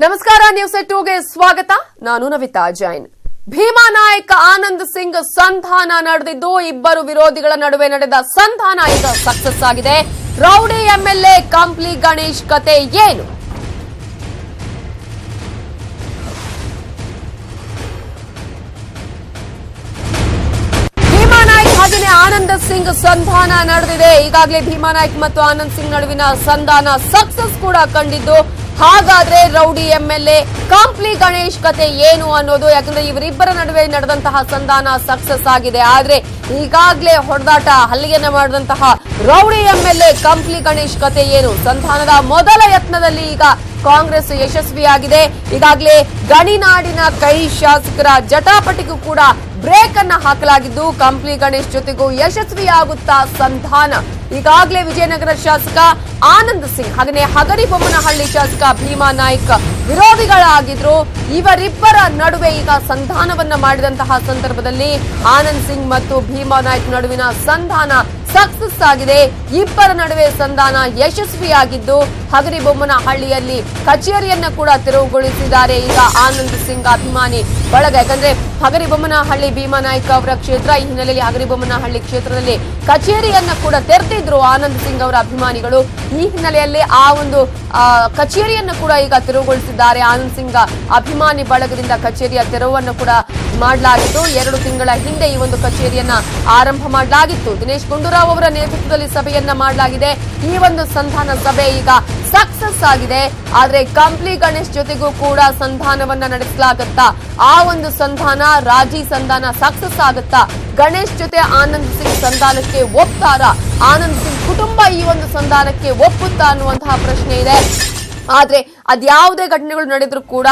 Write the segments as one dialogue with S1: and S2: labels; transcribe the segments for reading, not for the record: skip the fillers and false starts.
S1: ನಮಸ್ಕಾರ ನ್ಯೂಸ್ 2ಗೆ ಸ್ವಾಗತ. ನಾನು ನವಿತಾ ಜೈನ್. ಭೀಮಾ ನಾಯಕ್ ಆನಂದ್ ಸಿಂಗ್ ಸಂಧಾನ ನಡೆದಿದ್ದು ಇಬ್ಬರು ವಿರೋಧಿಗಳ ನಡುವೆ ನಡೆದ ಸಂಧಾನ ಈಗ ಸಕ್ಸಸ್ ಆಗಿದೆ. ರೌಡಿ ಎಂಎಲ್ಎ ಕಂಪ್ಲಿ ಗಣೇಶ್ ಕತೆ ಏನು? ಭೀಮಾ ನಾಯಕ್ ಹಾಗೆಯೇ ಆನಂದ್ ಸಿಂಗ್ ಸಂಧಾನ ನಡೆದಿದೆ. ಈಗಾಗಲೇ ಭೀಮಾ ನಾಯಕ್ ಮತ್ತು ಆನಂದ್ ಸಿಂಗ್ ನಡುವಿನ ಸಂಧಾನ ಸಕ್ಸಸ್ ಕೂಡ ಕಂಡಿದ್ದು, ಹಾಗಾದ್ರೆ ರೌಡಿ ಎಂಎಲ್ಎ ಕಂಪ್ಲಿ ಗಣೇಶ್ ಕತೆ ಏನು ಅನ್ನೋದು. ಯಾಕಂದ್ರೆ ಇವರಿಬ್ಬರ ನಡುವೆ ನಡೆದಂತಹ ಸಂಧಾನ ಸಕ್ಸಸ್ ಆಗಿದೆ. ಆದ್ರೆ ಈಗಾಗಲೇ ಹೊಡೆದಾಟ ಹಲ್ಲೆಯನ್ನ ಮಾಡಿದಂತಹ ರೌಡಿ ಎಂಎಲ್ಎ ಕಂಪ್ಲಿ ಗಣೇಶ್ ಕತೆ ಏನು? ಸಂಧಾನದ ಮೊದಲ ಯತ್ನದಲ್ಲಿ ಈಗ ಕಾಂಗ್ರೆಸ್ ಯಶಸ್ವಿಯಾಗಿದೆ. ಈಗಾಗಲೇ ಗಣಿನಾಡಿನ ಕೈ ಶಾಸಕರ ಜಟಾಪಟಿಗೂ ಕೂಡ ಬ್ರೇಕ್ ಅನ್ನ ಹಾಕಲಾಗಿದ್ದು, ಕಂಪ್ಲಿ ಗಣೇಶ್ ಜೊತೆಗೂ ಯಶಸ್ವಿಯಾಗುತ್ತಾ ಸಂಧಾನ. ಈಗಾಗಲೇ ವಿಜಯನಗರ ಶಾಸಕ ಆನಂದ್ ಸಿಂಗ್ ಹಾಗೆಯೇ ಹಗರಿಬೊಮ್ಮನಹಳ್ಳಿ ಶಾಸಕ ಭೀಮಾ ನಾಯಕ್ ವಿರೋಧಿಗಳಾಗಿದ್ರು. ಇವರಿಬ್ಬರ ನಡುವೆ ಈಗ ಸಂಧಾನವನ್ನ ಮಾಡಿದಂತಹ ಸಂದರ್ಭದಲ್ಲಿ ಆನಂದ್ ಸಿಂಗ್ ಮತ್ತು ಭೀಮಾ ನಾಯಕ್ ನಡುವಿನ ಸಂಧಾನ ಸಕ್ಸಸ್ ಆಗಿದೆ. ಇಬ್ಬರ ನಡುವೆ ಸಂಧಾನ ಯಶಸ್ವಿಯಾಗಿದ್ದು, ಹಗರಿಬೊಮ್ಮನಹಳ್ಳಿಯಲ್ಲಿ ಕಚೇರಿಯನ್ನ ಕೂಡ ತೆರವುಗೊಳಿಸಿದ್ದಾರೆ ಈಗ ಆನಂದ್ ಸಿಂಗ್ ಅಭಿಮಾನಿ ಬಳಗ. ಯಾಕಂದ್ರೆ ಹಗರಿಬೊಮ್ಮನಹಳ್ಳಿ ಭೀಮಾ ನಾಯಕ್ ಅವರ ಕ್ಷೇತ್ರ, ಈ ಹಿನ್ನೆಲೆಯಲ್ಲಿ ಹಗರಿಬೊಮ್ಮನಹಳ್ಳಿ ಕ್ಷೇತ್ರದಲ್ಲಿ ಕಚೇರಿಯನ್ನ ಕೂಡ ತೆರೆದಿದ್ರು ಆನಂದ್ ಸಿಂಗ್ ಅವರ ಅಭಿಮಾನಿಗಳು. ಈ ಹಿನ್ನೆಲೆಯಲ್ಲಿ ಆ ಒಂದು ಕಚೇರಿಯನ್ನು ಕೂಡ ಈಗ ತೆರವುಗೊಳಿಸಿದ್ದಾರೆ. ಆನಂದ್ ಸಿಂಗ್ ಅಭಿಮಾನಿ ಬಳಗದಿಂದ ಕಚೇರಿಯ ತೆರವನ್ನು ಕೂಡ ಮಾಡಲಾಗಿದ್ದು, 2 ತಿಂಗಳ ಹಿಂದೆ ಈ ಒಂದು ಕಚೇರಿಯನ್ನ ಆರಂಭ ಮಾಡಲಾಗಿತ್ತು. ದಿನೇಶ್ ಗುಂಡೂರಾವ್ ಅವರ ನೇತೃತ್ವದಲ್ಲಿ ಸಭೆಯನ್ನ ಮಾಡಲಾಗಿದೆ. ಈ ಒಂದು ಸಂಧಾನ ಸಭೆ ಈಗ ಸಕ್ಸಸ್ ಆಗಿದೆ. ಆದ್ರೆ ಕಂಪ್ಲಿ ಗಣೇಶ್ ಜೊತೆಗೂ ಕೂಡ ಸಂಧಾನವನ್ನ ನಡೆಸಲಾಗುತ್ತಾ? ಆ ಒಂದು ಸಂಧಾನ ರಾಜಿ ಸಂಧಾನ ಸಕ್ಸಸ್ ಆಗುತ್ತಾ? ಗಣೇಶ್ ಜೊತೆ ಆನಂದ್ ಸಿಂಗ್ ಸಂಧಾನಕ್ಕೆ ಒಪ್ತಾರಾ? ಆನಂದ್ ಸಿಂಗ್ ಕುಟುಂಬ ಈ ಒಂದು ಸಂಧಾನಕ್ಕೆ ಒಪ್ಪುತ್ತಾ ಅನ್ನುವಂತಹ ಪ್ರಶ್ನೆ ಇದೆ. ಆದ್ರೆ ಅದ್ಯಾವುದೇ ಘಟನೆಗಳು ನಡೆದ್ರು ಕೂಡ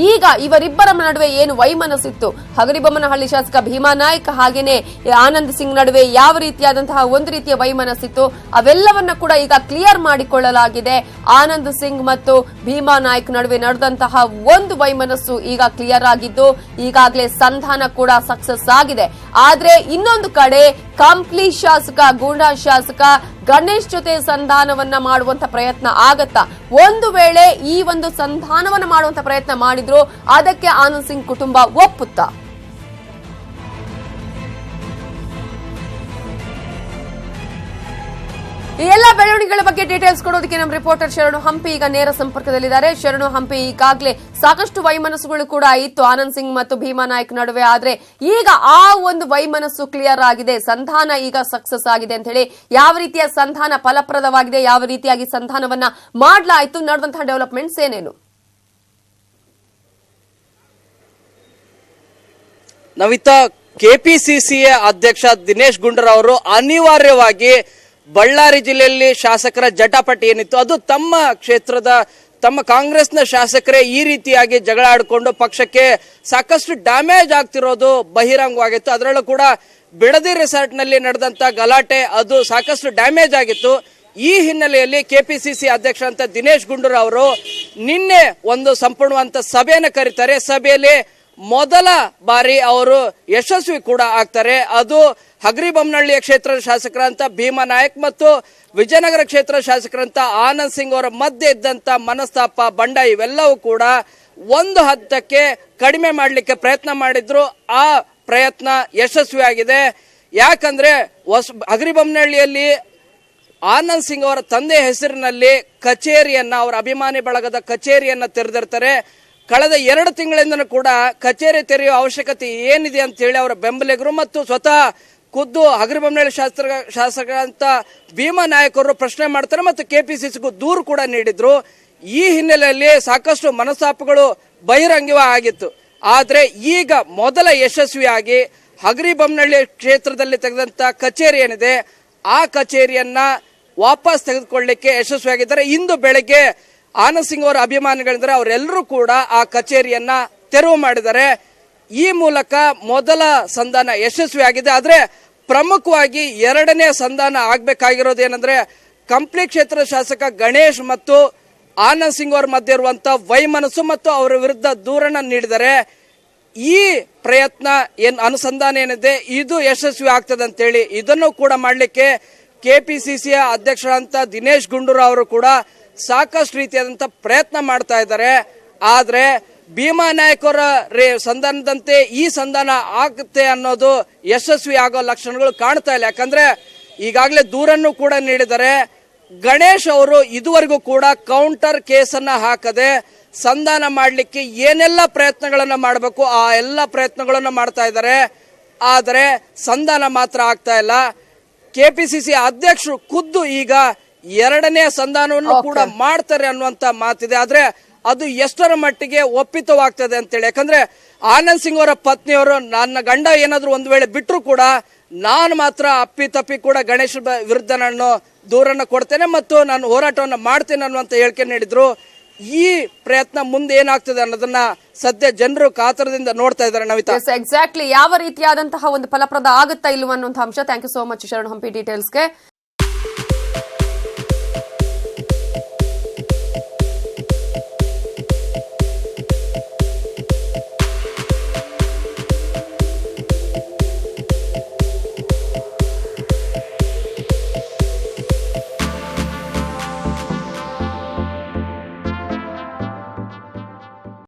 S1: ಈಗ ಇವರಿಬ್ಬರ ನಡುವೆ ಏನು ವೈಮನಸ್ಸಿತ್ತು, ಹಗರಿಬೊಮ್ಮನಹಳ್ಳಿ ಶಾಸಕ ಭೀಮಾ ನಾಯಕ್ ಹಾಗೇನೆ ಆನಂದ್ ಸಿಂಗ್ ನಡುವೆ ಯಾವ ರೀತಿಯಾದಂತಹ ಒಂದು ರೀತಿಯ ವೈಮನಸ್ಸಿತ್ತು, ಅವೆಲ್ಲವನ್ನ ಕೂಡ ಈಗ ಕ್ಲಿಯರ್ ಮಾಡಿಕೊಳ್ಳಲಾಗಿದೆ. ಆನಂದ್ ಸಿಂಗ್ ಮತ್ತು ಭೀಮಾ ನಾಯಕ್ ನಡುವೆ ನಡೆದಂತಹ ಒಂದು ವೈಮನಸ್ಸು ಈಗ ಕ್ಲಿಯರ್ ಆಗಿದ್ದು, ಈಗಾಗಲೇ ಸಂಧಾನ ಕೂಡ ಸಕ್ಸಸ್ ಆಗಿದೆ. ಆದ್ರೆ ಇನ್ನೊಂದು ಕಡೆ ಕಂಪ್ಲಿ ಶಾಸಕ ಗೂಂಡಾ ಶಾಸಕ ಗಣೇಶ್ ಜೊತೆ ಸಂಧಾನವನ್ನ ಮಾಡುವಂತ ಪ್ರಯತ್ನ ಆಗತ್ತಾ? ಒಂದು ವೇಳೆ ಈ ಒಂದು ಸಂಧಾನವನ್ನ ಮಾಡುವಂತ ಪ್ರಯತ್ನ ಮಾಡಿದ್ರು ಅದಕ್ಕೆ ಆನಂದ್ ಸಿಂಗ್ ಕುಟುಂಬ ಒಪ್ಪುತ್ತಾ? ಈ ಎಲ್ಲ ಬೆಳವಣಿಗೆಗಳ ಬಗ್ಗೆ ಡೀಟೇಲ್ಸ್ ಕೊಡೋದಕ್ಕೆ ನಮ್ಮ ರಿಪೋರ್ಟರ್ ಶರಣು ಹಂಪಿ ಈಗ ನೇರ ಸಂಪರ್ಕದಲ್ಲಿದ್ದಾರೆ. ಶರಣು ಹಂಪಿ, ಈಗಾಗಲೇ ಸಾಕಷ್ಟು ವೈಮನಸ್ಸುಗಳು ಕೂಡ ಇತ್ತು ಆನಂದ್ ಸಿಂಗ್ ಮತ್ತು ಭೀಮಾ ನಾಯಕ್ ನಡುವೆ. ಆದ್ರೆ ಈಗ ಆ ಒಂದು ವೈಮನಸ್ಸು ಕ್ಲಿಯರ್ ಆಗಿದೆ, ಸಂಧಾನ ಈಗ ಸಕ್ಸಸ್ ಆಗಿದೆ ಅಂತ ಹೇಳಿ. ಯಾವ ರೀತಿಯ ಸಂಧಾನ ಫಲಪ್ರದವಾಗಿದೆ, ಯಾವ ರೀತಿಯಾಗಿ ಸಂಧಾನವನ್ನ ಮಾಡಲಾಯಿತು, ನಡೆದಂತಹ ಡೆವಲಪ್ಮೆಂಟ್ಸ್ ಏನೇನು?
S2: ನವಿತಾ, ಕೆಪಿಸಿಸಿಯ ಅಧ್ಯಕ್ಷ ದಿನೇಶ್ ಗುಂಡೂರಾವ್ ಅವರು ಅನಿವಾರ್ಯವಾಗಿ ಬಳ್ಳಾರಿ ಜಿಲ್ಲೆಯಲ್ಲಿ ಶಾಸಕರ ಜಟಾಪಟಿ ಏನಿತ್ತು ಅದು ತಮ್ಮ ಕ್ಷೇತ್ರದ ತಮ್ಮ ಕಾಂಗ್ರೆಸ್ನ ಶಾಸಕರೇ ಈ ರೀತಿಯಾಗಿ ಜಗಳ ಆಡಿಕೊಂಡು ಪಕ್ಷಕ್ಕೆ ಸಾಕಷ್ಟು ಡ್ಯಾಮೇಜ್ ಆಗ್ತಿರೋದು ಬಹಿರಂಗವಾಗಿತ್ತು. ಅದರಲ್ಲೂ ಕೂಡ ಬಿಡದಿ ರೆಸಾರ್ಟ್ನಲ್ಲಿ ನಡೆದಂತ ಗಲಾಟೆ ಅದು ಸಾಕಷ್ಟು ಡ್ಯಾಮೇಜ್ ಆಗಿತ್ತು. ಈ ಹಿನ್ನೆಲೆಯಲ್ಲಿ ಕೆಪಿಸಿಸಿ ಅಧ್ಯಕ್ಷ ಅಂತ ದಿನೇಶ್ ಗುಂಡೂರಾವ್ ಅವರು ನಿನ್ನೆ ಒಂದು ಸಂಪೂರ್ಣವಂತ ಸಭೆಯನ್ನು ಕರೀತಾರೆ. ಸಭೆಯಲ್ಲಿ ಮೊದಲ ಬಾರಿ ಅವರು ಯಶಸ್ವಿ ಕೂಡ ಆಗ್ತಾರೆ. ಅದು ಹಗರಿಬೊಮ್ಮನಹಳ್ಳಿಯ ಕ್ಷೇತ್ರದ ಶಾಸಕರಂತ ಭೀಮಾ ನಾಯಕ್ ಮತ್ತು ವಿಜಯನಗರ ಕ್ಷೇತ್ರ ಶಾಸಕರಂತ ಆನಂದ್ ಸಿಂಗ್ ಅವರ ಮಧ್ಯೆ ಇದ್ದಂತ ಮನಸ್ತಾಪ, ಬಂಡ ಇವೆಲ್ಲವೂ ಕೂಡ ಒಂದು ಹಂತಕ್ಕೆ ಕಡಿಮೆ ಮಾಡಲಿಕ್ಕೆ ಪ್ರಯತ್ನ ಮಾಡಿದ್ರು. ಆ ಪ್ರಯತ್ನ ಯಶಸ್ವಿಯಾಗಿದೆ. ಯಾಕಂದ್ರೆ ಹಗರಿಬೊಮ್ಮನಹಳ್ಳಿಯಲ್ಲಿ ಆನಂದ್ ಸಿಂಗ್ ಅವರ ತಂದೆ ಹೆಸರಿನಲ್ಲಿ ಕಚೇರಿಯನ್ನ, ಅವರ ಅಭಿಮಾನಿ ಬಳಗದ ಕಚೇರಿಯನ್ನ ತೆರೆದಿರ್ತಾರೆ. ಕಳೆದ 2 ತಿಂಗಳಿಂದನೂ ಕೂಡ ಕಚೇರಿ ತೆರೆಯುವ ಅವಶ್ಯಕತೆ ಏನಿದೆ ಅಂತ ಹೇಳಿ ಅವರ ಬೆಂಬಲಿಗರು ಮತ್ತು ಸ್ವತಃ ಖುದ್ದು ಹಗರಿಬೊಮ್ಮನಹಳ್ಳಿ ಶಾಸಕ ಅಂತ ಭೀಮಾ ನಾಯಕ್ ಅವರು ಪ್ರಶ್ನೆ ಮಾಡ್ತಾರೆ ಮತ್ತು ಕೆಪಿಸಿಸಿಗೂ ದೂರು ಕೂಡ ನೀಡಿದ್ರು. ಈ ಹಿನ್ನೆಲೆಯಲ್ಲಿ ಸಾಕಷ್ಟು ಮನಸ್ತಾಪಗಳು ಬಹಿರಂಗವಾಗಿತ್ತು. ಆದ್ರೆ ಈಗ ಮೊದಲ ಯಶಸ್ವಿಯಾಗಿ ಹಗರಿಬೊಮ್ಮನಹಳ್ಳಿ ಕ್ಷೇತ್ರದಲ್ಲಿ ತೆಗೆದಂತ ಕಚೇರಿ ಏನಿದೆ ಆ ಕಚೇರಿಯನ್ನ ವಾಪಸ್ ತೆಗೆದುಕೊಳ್ಳಲಿಕ್ಕೆ ಯಶಸ್ವಿಯಾಗಿದ್ದಾರೆ. ಇಂದು ಬೆಳಗ್ಗೆ ಆನಂದ್ ಸಿಂಗ್ ಅವರ ಅಭಿಮಾನಿಗಳಿದ್ದಾರೆ, ಅವರೆಲ್ಲರೂ ಕೂಡ ಆ ಕಚೇರಿಯನ್ನ ತೆರವು ಮಾಡಿದ್ದಾರೆ. ಈ ಮೂಲಕ ಮೊದಲ ಸಂಧಾನ ಯಶಸ್ವಿಯಾಗಿದೆ. ಆದ್ರೆ ಪ್ರಮುಖವಾಗಿ 2ನೇ ಸಂಧಾನ ಆಗ್ಬೇಕಾಗಿರೋದು ಏನಂದ್ರೆ ಕಂಪ್ಲಿ ಕ್ಷೇತ್ರದ ಶಾಸಕ ಗಣೇಶ್ ಮತ್ತು ಆನಂದ್ ಸಿಂಗ್ ಅವರ ಮಧ್ಯೆ ಇರುವಂತ ವೈಮನಸ್ಸು ಮತ್ತು ಅವರ ವಿರುದ್ಧ ದೂರನ್ನ ನೀಡಿದರೆ ಈ ಪ್ರಯತ್ನ ಅನುಸಂಧಾನ ಏನಿದೆ ಇದು ಯಶಸ್ವಿ ಆಗ್ತದೆ ಅಂತೇಳಿ ಇದನ್ನು ಕೂಡ ಮಾಡಲಿಕ್ಕೆ ಕೆಪಿಸಿಸಿಯ ಅಧ್ಯಕ್ಷರಾದಂತ ದಿನೇಶ್ ಗುಂಡೂರಾವ್ ಅವರು ಕೂಡ ಸಾಕಷ್ಟು ರೀತಿಯಾದಂತ ಪ್ರಯತ್ನ ಮಾಡ್ತಾ ಇದ್ದಾರೆ. ಆದ್ರೆ ಭೀಮಾ ನಾಯಕ್ ಅವರ ಸಂಧಾನದಂತೆ ಈ ಸಂಧಾನ ಆಗುತ್ತೆ ಅನ್ನೋದು ಯಶಸ್ವಿ ಆಗೋ ಲಕ್ಷಣಗಳು ಕಾಣ್ತಾ ಇಲ್ಲ. ಯಾಕಂದ್ರೆ ಈಗಾಗಲೇ ದೂರನ್ನು ಕೂಡ ನೀಡಿದ್ದಾರೆ. ಗಣೇಶ್ ಅವರು ಇದುವರೆಗೂ ಕೂಡ ಕೌಂಟರ್ ಕೇಸನ್ನ ಹಾಕದೆ ಸಂಧಾನ ಮಾಡಲಿಕ್ಕೆ ಏನೆಲ್ಲ ಪ್ರಯತ್ನಗಳನ್ನ ಮಾಡಬೇಕು ಆ ಎಲ್ಲ ಪ್ರಯತ್ನಗಳನ್ನ ಮಾಡ್ತಾ ಇದ್ದಾರೆ. ಆದರೆ ಸಂಧಾನ ಮಾತ್ರ ಆಗ್ತಾ ಇಲ್ಲ. ಕೆಪಿಸಿಸಿ ಅಧ್ಯಕ್ಷರು ಖುದ್ದು ಈಗ ಎರಡನೇ ಸಂಧಾನವನ್ನು ಕೂಡ ಮಾಡ್ತಾರೆ ಅನ್ನುವಂತ ಮಾತಿದೆ. ಆದ್ರೆ ಅದು ಎಷ್ಟರ ಮಟ್ಟಿಗೆ ಒಪ್ಪಿತವಾಗ್ತದೆ ಅಂತೇಳಿ, ಯಾಕಂದ್ರೆ ಆನಂದ್ ಸಿಂಗ್ ಅವರ ಪತ್ನಿಯವರು ನನ್ನ ಗಂಡ ಏನಾದ್ರು ಒಂದು ವೇಳೆ ಬಿಟ್ಟರು ಕೂಡ ನಾನು ಮಾತ್ರ ಅಪ್ಪಿತಪ್ಪಿ ಕೂಡ ಗಣೇಶ್ ವಿರುದ್ಧ ನಾನು ದೂರನ್ನ ಕೊಡ್ತೇನೆ ಮತ್ತು ನಾನು ಹೋರಾಟವನ್ನು ಮಾಡ್ತೇನೆ ಅನ್ನುವಂತ ಹೇಳಿಕೆ ನೀಡಿದ್ರು. ಈ ಪ್ರಯತ್ನ ಮುಂದೆ ಏನಾಗ್ತದೆ ಅನ್ನೋದನ್ನ ಸದ್ಯ ಜನರು ಕಾತರದಿಂದ ನೋಡ್ತಾ ಇದ್ದಾರೆ. ನವಿತಾ,
S1: ಎಕ್ಸಾಕ್ಟ್ಲಿ ಯಾವ ರೀತಿಯಾದಂತಹ ಒಂದು ಫಲಪ್ರದ ಆಗುತ್ತಾ ಇಲ್ವ ಅನ್ನುವಂತಹ ಅಂಶ. Thank you so much Sharan Hampi ಡೀಟೇಲ್ಸ್ಗೆ.